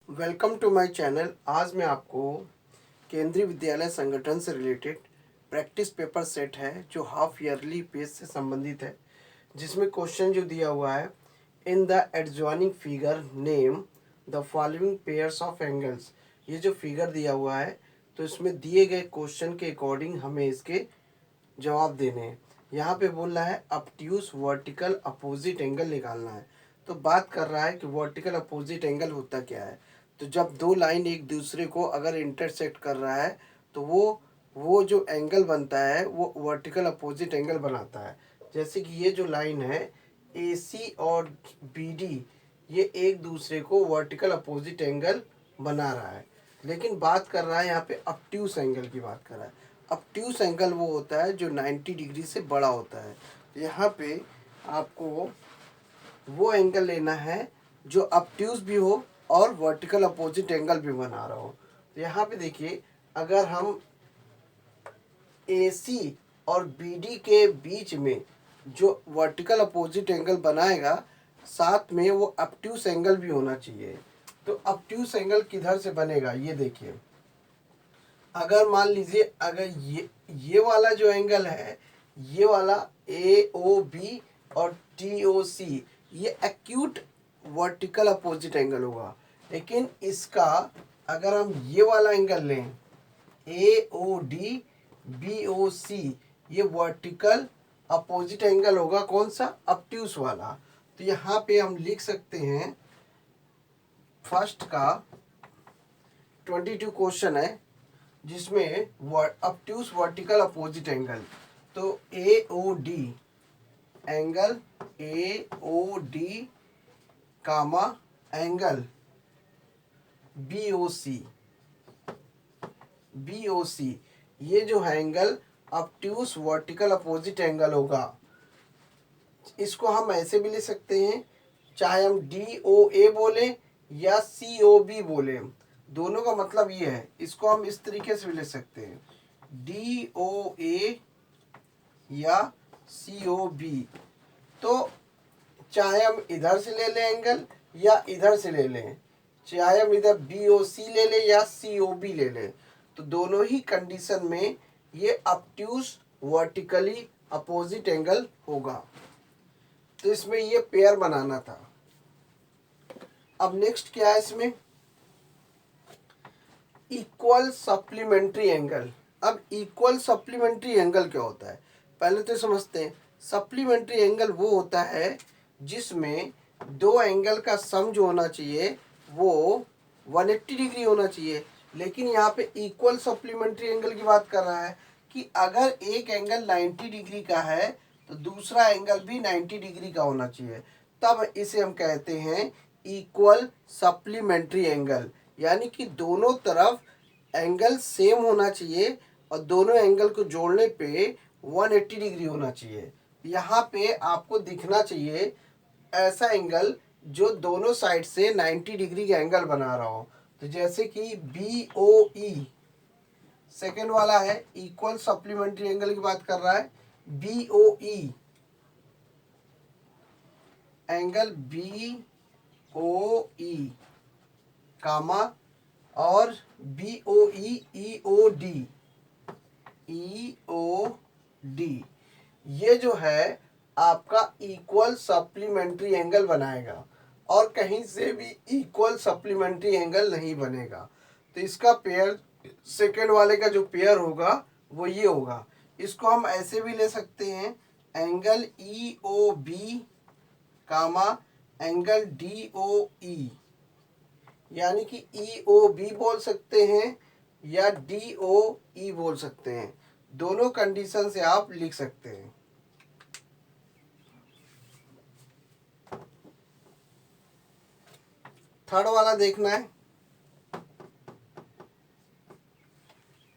Welcome to my channel. आज मैं आपको केंद्रीय विद्यालय संगठन से रिलेटेड प्रैक्टिस पेपर सेट है जो हाफ ईयरली पेज से संबंधित है, जिसमें क्वेश्चन जो दिया हुआ है, in the adjoining figure name the following pairs of angles. ये जो फिगर दिया हुआ है तो इसमें दिए गए क्वेश्चन के अकॉर्डिंग हमें इसके जवाब देने हैं। यहाँ पे बोल रहा है ऑब्ट्यूज वर्टिकल अपोजिट एंगल निकालना है। तो बात कर रहा है कि वर्टिकल अपोजिट एंगल होता क्या है। तो जब दो लाइन एक दूसरे को अगर इंटरसेक्ट कर रहा है तो वो जो एंगल बनता है वो वर्टिकल अपोजिट एंगल बनाता है। जैसे कि ये जो लाइन है AC और BD, ये एक दूसरे को वर्टिकल अपोजिट एंगल बना रहा है। लेकिन बात कर रहा है यहाँ पे ऑब्ट्यूज एंगल की बात कर रहा है। ऑब्ट्यूज एंगल वो होता है जो 90 डिग्री से बड़ा होता है। यहाँ पे आपको वो एंगल लेना है जो ऑब्ट्यूज भी हो और वर्टिकल अपोजिट एंगल भी बना रहा हो। तो यहाँ पे देखिए, अगर हम AC और BD के बीच में जो वर्टिकल अपोजिट एंगल बनाएगा, साथ में वो ऑब्ट्यूज एंगल भी होना चाहिए। तो ऑब्ट्यूज एंगल किधर से बनेगा ये देखिए। अगर मान लीजिए, अगर ये वाला जो एंगल है, ये वाला AOB और TOC, ये एक्यूट वर्टिकल अपोजिट एंगल होगा। लेकिन इसका अगर हम ये वाला एंगल लें AOD BOC, ये वर्टिकल अपोजिट एंगल होगा। कौन सा? ऑब्ट्यूज वाला। तो यहाँ पे हम लिख सकते हैं, फर्स्ट का 22 क्वेश्चन है जिसमें ऑब्ट्यूज वर्टिकल अपोजिट एंगल। तो AOD एंगल AOD कामा एंगल BOC, ये जो है angle obtuse vertical opposite angle होगा। इसको हम ऐसे भी ले सकते हैं, चाहे हम DOA बोले या COB बोले, दोनों का मतलब ये है। इसको हम इस तरीके से भी ले सकते हैं, DOA या COB। तो चाहे हम इधर से ले लें एंगल या इधर से ले लें, चाहे हम इधर BOC ले लें या COB ले लें, तो दोनों ही कंडीशन में ये ऑब्ट्यूज वर्टिकली अपोजिट एंगल होगा। तो इसमें ये पेयर बनाना था। अब नेक्स्ट क्या है इसमें? Equal supplementary angle. अब इक्वल सप्लीमेंट्री एंगल क्या होता है पहले तो समझते हैं। सप्लीमेंट्री एंगल वो होता है जिसमें दो एंगल का सम जो होना चाहिए वो 180 डिग्री होना चाहिए। लेकिन यहाँ पे इक्वल सप्लीमेंट्री एंगल की बात कर रहा है कि अगर एक एंगल 90 डिग्री का है तो दूसरा एंगल भी 90 डिग्री का होना चाहिए। तब इसे हम कहते हैं इक्वल सप्लीमेंट्री एंगल, यानी कि दोनों तरफ एंगल सेम होना चाहिए और दोनों एंगल को जोड़ने पे 180 डिग्री होना चाहिए। यहाँ पे आपको दिखना चाहिए ऐसा एंगल जो दोनों साइड से 90 डिग्री का एंगल बना रहा हो। तो जैसे कि BOE सेकेंड वाला है, इक्वल सप्लीमेंट्री एंगल की बात कर रहा है। BOE एंगल BOE कामा और BOE EOD, ये जो है आपका इक्वल सप्लीमेंट्री एंगल बनाएगा और कहीं से भी इक्वल सप्लीमेंट्री एंगल नहीं बनेगा। तो इसका पेयर सेकेंड वाले का जो पेयर होगा वो ये होगा। इसको हम ऐसे भी ले सकते हैं, एंगल EOB कामा एंगल DOE, यानी कि EOB बोल सकते हैं या DOE बोल सकते हैं। दोनों कंडीशन से आप लिख सकते हैं। थर्ड वाला देखना है,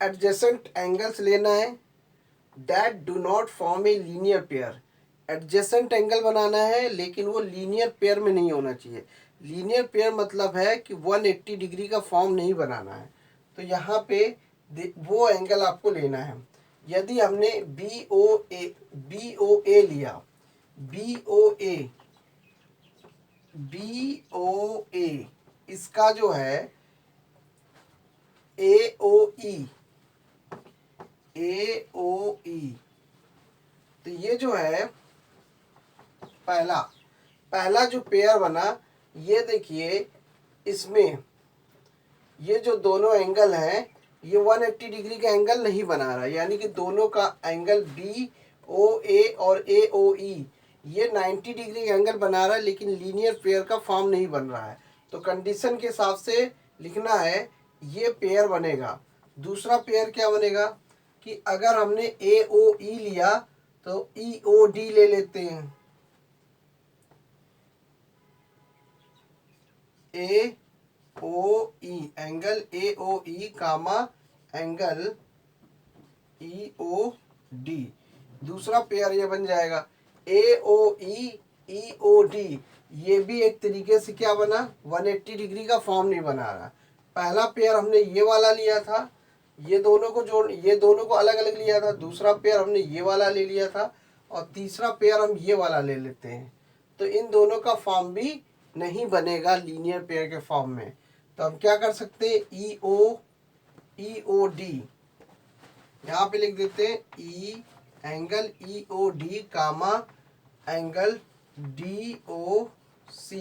एडजेसेंट एंगल्स लेना है that do not form a linear pair. Adjacent angle बनाना है लेकिन वो लीनियर पेयर में नहीं होना चाहिए। लीनियर पेयर मतलब है कि 180 डिग्री का फॉर्म नहीं बनाना है। तो यहाँ पे वो एंगल आपको लेना है। यदि हमने BOA लिया, BOA इसका जो है AOE, तो ये जो है पहला जो पेयर बना, ये देखिए इसमें ये जो दोनों एंगल हैं ये 180 डिग्री का एंगल नहीं बना रहा, यानी कि दोनों का एंगल BOA और AOE ये 90 डिग्री एंगल बना रहा है, लेकिन लीनियर पेयर का फॉर्म नहीं बन रहा है। तो कंडीशन के हिसाब से लिखना है ये पेयर बनेगा। दूसरा पेयर क्या बनेगा कि अगर हमने AOE लिया तो EOD ले लेते हैं, AOE एंगल AOE कामा एंगल EOD। दूसरा पेयर ये बन जाएगा AOE EOD। ये भी एक तरीके से क्या बना, 180 डिग्री का फॉर्म नहीं बना रहा। पहला पेयर हमने ये वाला लिया था, ये दोनों को अलग अलग लिया था। दूसरा पेयर हमने ये वाला ले लिया था और तीसरा पेयर हम ये वाला ले लेते हैं। तो इन दोनों का फॉर्म भी नहीं बनेगा लीनियर पेयर के फॉर्म में। तो हम क्या कर सकते हैं, EOD यहाँ पे लिख देते हैं, एंगल EOD कामा एंगल DOC।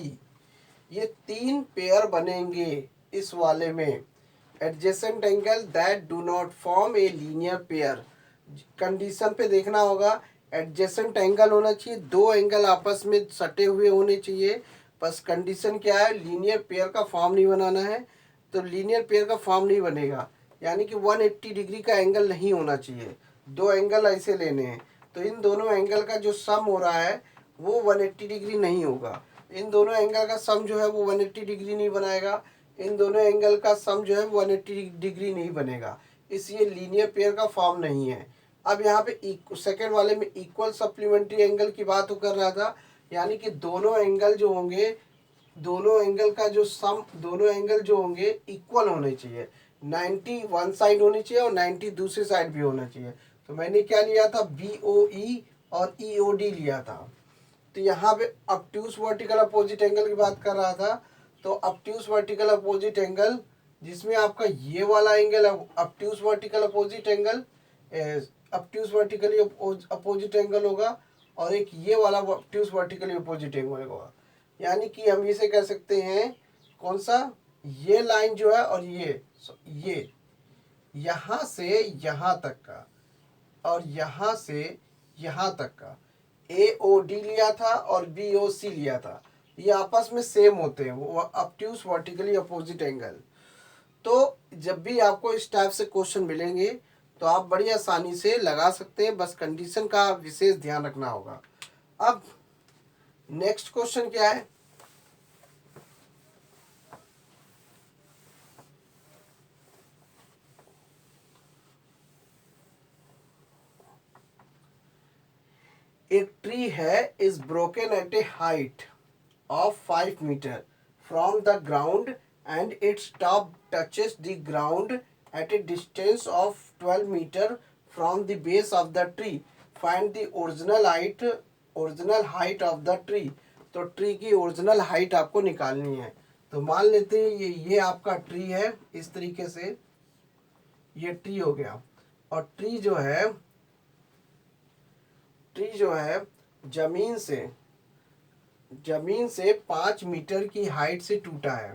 ये 3 पेयर बनेंगे इस वाले में। Adjacent angle that do not form a linear pair, condition पे देखना होगा एडजेसेंट एंगल होना चाहिए, 2 एंगल आपस में सटे हुए होने चाहिए। बस कंडीशन क्या है, लीनियर पेयर का फॉर्म नहीं बनाना है। तो लीनियर पेयर का फॉर्म नहीं बनेगा, यानी कि 180 डिग्री का एंगल नहीं होना चाहिए। 2 एंगल ऐसे लेने हैं, तो इन दोनों एंगल का जो सम हो रहा है वो 180 डिग्री नहीं होगा। इन दोनों एंगल का सम जो है वो 180 डिग्री नहीं बनाएगा। इन दोनों एंगल का सम जो है 180 डिग्री नहीं बनेगा, इसलिए लीनियर पेयर का फॉर्म नहीं है। अब यहाँ पे सेकेंड वाले में इक्वल सप्लीमेंट्री एंगल की बात कर रहा था, यानी कि दोनों एंगल जो होंगे, दोनों एंगल का जो सम, दोनों एंगल जो होंगे इक्वल होने चाहिए। 90 वन साइड होनी चाहिए और 90 दूसरी साइड भी होना चाहिए। तो मैंने क्या लिया था, BOE और EOD लिया था। तो यहाँ पे ऑब्ट्यूज वर्टिकल अपोजिट एंगल की बात कर रहा था। तो ऑब्ट्यूज वर्टिकल अपोजिट एंगल जिसमें आपका ये वाला angle obtuse vertical opposite angle, obtuse vertically opposite angle होगा, और एक ये वाला ऑब्ट्यूज वर्टिकली अपोजिट एंगल होगा। यानी कि हम इसे कह सकते हैं कौन सा, ये लाइन जो है और ये यहाँ से यहाँ तक का और यहाँ से यहाँ तक का AOD लिया था और BOC लिया था, ये आपस में सेम होते हैं, वो ऑब्ट्यूज वर्टिकली अपोजिट एंगल। तो जब भी आपको इस टाइप से क्वेश्चन मिलेंगे तो आप बड़ी आसानी से लगा सकते हैं, बस कंडीशन का विशेष ध्यान रखना होगा। अब नेक्स्ट क्वेश्चन क्या है, एक ट्री है is broken at a height of 5 meter from the ground and its top touches the ground at a distance of 12 meter from the base of the tree. Find the original height of the tree. तो tree की original height आपको निकालनी है। तो मान लेते हैं ये आपका ट्री है, इस तरीके से ये ट्री हो गया, और ट्री जो है जमीन से 5 मीटर की हाइट से टूटा है।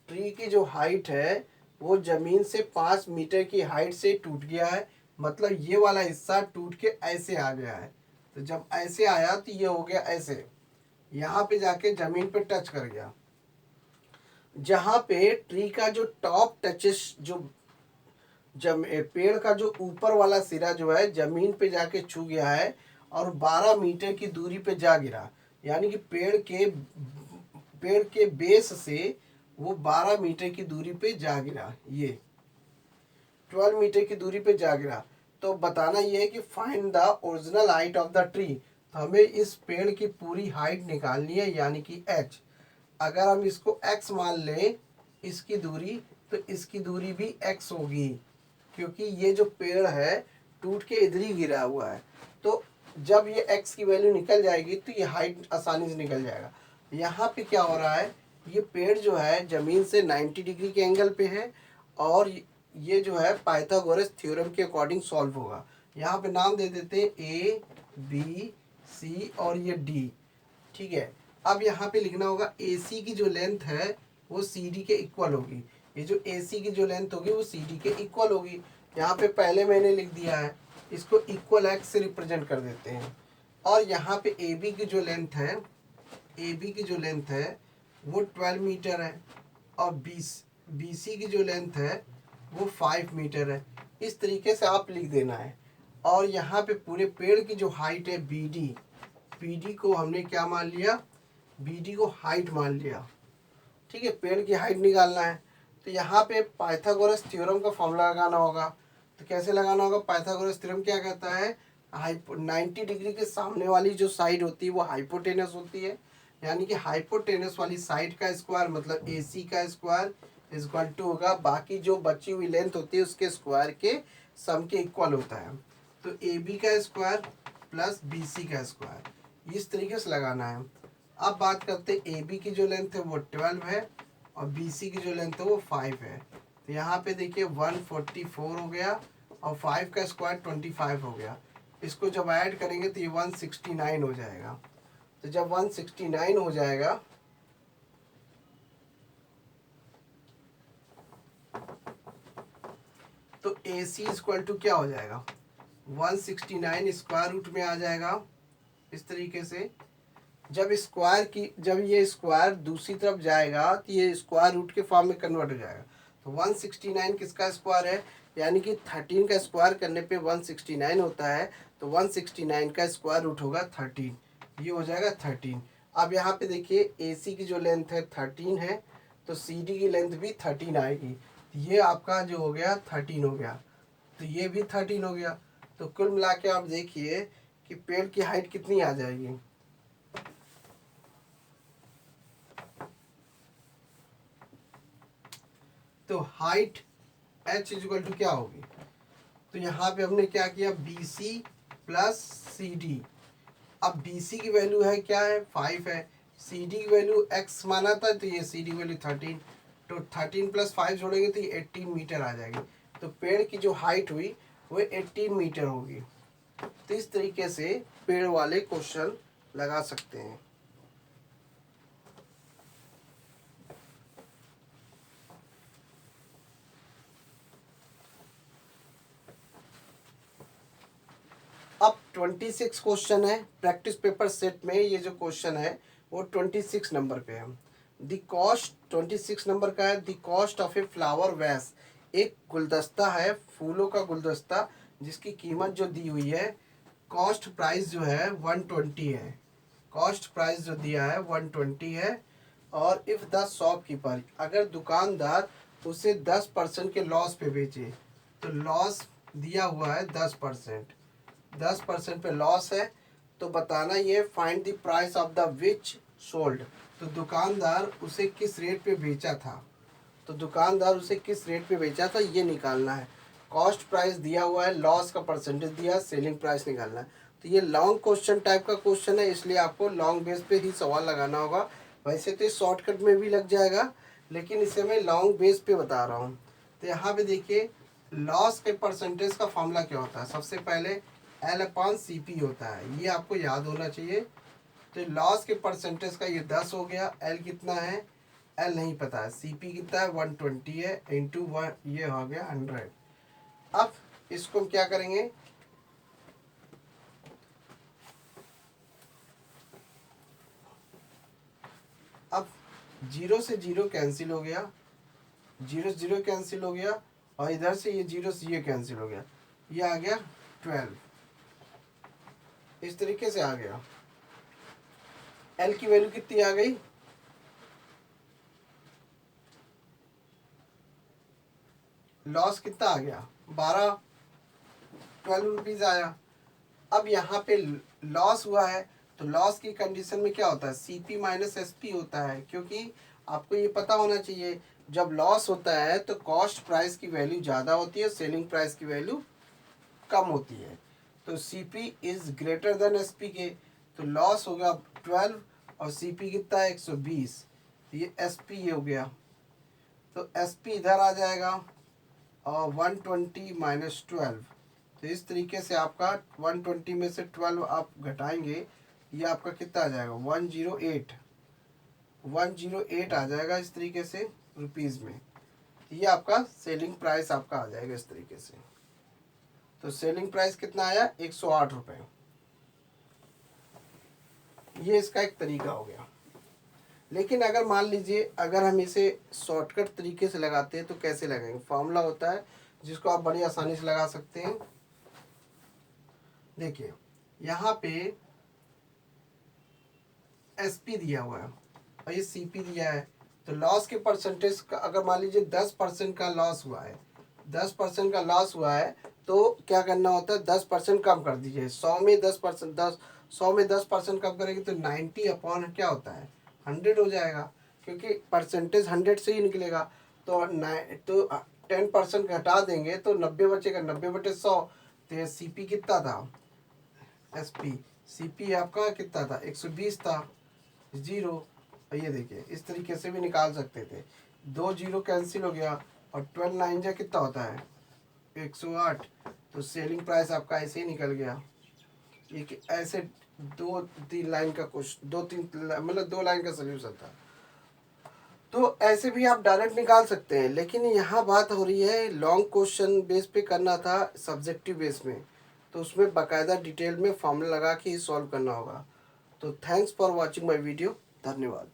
ट्री की जो हाइट है वो जमीन से 5 मीटर की हाइट से टूट गया है, मतलब ये वाला हिस्सा टूट के ऐसे आ गया है। तो जब ऐसे आया तो ये हो गया ऐसे, यहाँ पे जाके जमीन पे टच कर गया। जहाँ पे ट्री का जो टॉप टचेस, जो पेड़ का जो ऊपर वाला सिरा जो है जमीन पे जाके छू गया है और 12 मीटर की दूरी पे जा गिरा, यानी कि पेड़ के बेस से वो 12 मीटर की दूरी पे जा गिरा, ये 12 मीटर की दूरी पे जा गिरा। तो बताना ये है कि find the original height of the tree. तो हमें इस पेड़ की पूरी हाइट निकालनी है, यानी कि h। अगर हम इसको x मान लें इसकी दूरी, तो इसकी दूरी भी x होगी, क्योंकि ये जो पेड़ है टूट के इधर ही गिरा हुआ है। तो जब ये x की वैल्यू निकल जाएगी तो ये हाइट आसानी से निकल जाएगा। यहाँ पे क्या हो रहा है, ये पेड़ जो है ज़मीन से 90 डिग्री के एंगल पे है और ये जो है पाइथागोरस थ्योरम के अकॉर्डिंग सॉल्व होगा। यहाँ पे नाम दे देते हैं ए बी सी और ये डी। ठीक है, अब यहाँ पे लिखना होगा ए सी की जो लेंथ है वो सी डी के इक्वल होगी। ये जो ए सी की जो लेंथ होगी वो सी डी के इक्वल होगी। यहाँ पे पहले मैंने लिख दिया है, इसको इक्वल एक्स से रिप्रेजेंट कर देते हैं। और यहाँ पे ए बी की जो लेंथ है, ए बी की जो लेंथ है वो 12 मीटर है और बी सी की जो लेंथ है वो 5 मीटर है। इस तरीके से आप लिख देना है। और यहाँ पे पूरे पेड़ की जो हाइट है बी डी को हमने क्या मान लिया, बी डी को हाइट मान लिया। ठीक है, पेड़ की हाइट निकालना है तो यहाँ पे पाइथागोरस थ्योरम का फॉर्मूला लगाना होगा। तो कैसे लगाना होगा, पाइथागोरस थ्योरम क्या कहता है, 90 डिग्री के सामने वाली जो साइड होती है वो हाइपोटेनस होती है, यानी कि हाइपोटेनस वाली साइड का स्क्वायर मतलब ए सी का स्क्वायर इक्वल टू होगा बाकी जो बची हुई लेंथ होती है उसके स्क्वायर के सम के इक्वल होता है। तो ए बी का स्क्वायर प्लस बी सी का स्क्वायर, इस तरीके से लगाना है। अब बात करते हैं ए बी की जो लेंथ है वो 12 है और बी सी की जो लेंथ है वो 5 है। तो यहाँ पे देखिए 144 हो गया और 5 का स्क्वायर 25 हो गया। इसको जब ऐड करेंगे तो ये 169 हो जाएगा। तो जब 169 हो जाएगा तो ए सी इक्वल टू क्या हो जाएगा, 169 स्क्वायर रूट में आ जाएगा। इस तरीके से जब ये स्क्वायर दूसरी तरफ जाएगा तो ये स्क्वायर रूट के फॉर्म में कन्वर्ट हो जाएगा। तो 169 किसका स्क्वायर है, यानी कि 13 का स्क्वायर करने पे 169 होता है। तो 169 का स्क्वायर रूट होगा 13, ये हो जाएगा 13। अब यहाँ पे देखिए ए सी की जो लेंथ है 13 है तो सी डी की लेंथ भी 13 आएगी। ये आपका जो हो गया 13 हो गया, तो ये भी 13 हो गया। तो कुल मिला के आप देखिए कि पेड़ की हाइट कितनी आ जाएगी, तो हाइट h इक्वल टू क्या होगी, तो यहाँ पे हमने क्या किया B C plus C D. अब बी सी की वैल्यू है क्या है 5 है, सी डी की वैल्यू x माना था तो ये सी डी वैल्यू 13, तो 13 प्लस 5 जोड़ेंगे तो ये 18 मीटर आ जाएगी। तो पेड़ की जो हाइट हुई वो 18 मीटर होगी। तो इस तरीके से पेड़ वाले क्वेश्चन लगा सकते हैं। अब 26 क्वेश्चन है प्रैक्टिस पेपर सेट में। ये जो क्वेश्चन है वो 26 नंबर पे है। द कॉस्ट 26 नंबर का है, the cost of a flower वैस, एक गुलदस्ता है, फूलों का गुलदस्ता जिसकी कीमत जो दी हुई है, कॉस्ट प्राइस जो है 120 है। कॉस्ट प्राइस जो दिया है 120 है। और इफ़ द शॉपकीपर, अगर दुकानदार उसे 10% के लॉस पे बेचे, तो लॉस दिया हुआ है 10%, 10% पे लॉस है। तो बताना ये find the price of the which sold, तो दुकानदार उसे किस रेट पे बेचा था, तो दुकानदार उसे किस रेट पे बेचा था ये निकालना है। कॉस्ट प्राइस दिया हुआ है, लॉस का परसेंटेज दिया है, सेलिंग प्राइस निकालना है। तो ये लॉन्ग क्वेश्चन टाइप का क्वेश्चन है, इसलिए आपको लॉन्ग बेस पे ही सवाल लगाना होगा। वैसे तो शॉर्टकट में भी लग जाएगा लेकिन इसे मैं लॉन्ग बेस पे बता रहा हूँ। तो यहाँ पे देखिए लॉस के परसेंटेज का फॉर्मूला क्या होता है, सबसे पहले L/CP होता है, ये आपको याद होना चाहिए। तो लॉस के परसेंटेज का ये 10 हो गया, L कितना है, L नहीं पता है, CP कितना है 120 है इंटू 1, ये हो गया 100। अब इसको हम क्या करेंगे, अब 0 से 0 कैंसिल हो गया, 0 से 0 कैंसिल हो गया और इधर से ये 0 से ये कैंसिल हो गया, ये आ गया 12। इस तरीके से आ गया। L की वैल्यू कितनी आ गई, लॉस कितना आ गया 12 रुपीज़ आया। अब यहाँ पे लॉस हुआ है तो लॉस की कंडीशन में क्या होता है, CP माइनस SP होता है, क्योंकि आपको ये पता होना चाहिए जब लॉस होता है तो कॉस्ट प्राइस की वैल्यू ज़्यादा होती है, सेलिंग प्राइस की वैल्यू कम होती है। तो CP is greater than SP के, तो लॉस होगा 12 और CP कितना है 120, ये एस पी ये हो गया, तो एस पी इधर आ जाएगा और 120 माइनस 12, तो इस तरीके से आपका 120 में से 12 आप घटाएंगे, ये आपका कितना आ जाएगा 108 आ जाएगा इस तरीके से रुपीज़ में। ये आपका सेलिंग प्राइस आपका आ जाएगा इस तरीके से। तो सेलिंग प्राइस कितना आया 108 रुपये। ये इसका एक तरीका हो गया। लेकिन अगर मान लीजिए अगर हम इसे शॉर्टकट तरीके से लगाते हैं तो कैसे लगाएंगे, फॉर्मूला होता है जिसको आप बड़ी आसानी से लगा सकते हैं। देखिए यहाँ पे एस पी दिया हुआ है और ये सी पी दिया है, तो लॉस के परसेंटेज का अगर मान लीजिए 10% का लॉस हुआ है, 10% का लॉस हुआ है, तो क्या करना होता है 10% कम कर दीजिए। 100 में 10%, 100 में 10% कम करेंगे तो 90 अपॉन क्या होता है 100 हो जाएगा, क्योंकि परसेंटेज 100 से ही निकलेगा। तो 10% घटा देंगे तो 90 बचेगा, 90/100। तो ये सी पी कितना था एस पी, सी पी आपका कितना था 120 था, जीरो। और ये देखिए इस तरीके से भी निकाल सकते थे, 2 जीरो कैंसिल हो गया और 12 9 जा कितना होता है 108। तो सेलिंग प्राइस आपका ऐसे ही निकल गया। ये ऐसे 2-3 लाइन का क्वेश्चन, 2-3 मतलब 2 लाइन का सोल्यूशन था। तो ऐसे भी आप डायरेक्ट निकाल सकते हैं, लेकिन यहाँ बात हो रही है लॉन्ग क्वेश्चन बेस पे करना था सब्जेक्टिव बेस में, तो उसमें बाकायदा डिटेल में फॉर्मूला लगा के ही सॉल्व करना होगा। तो thanks for watching my video, धन्यवाद।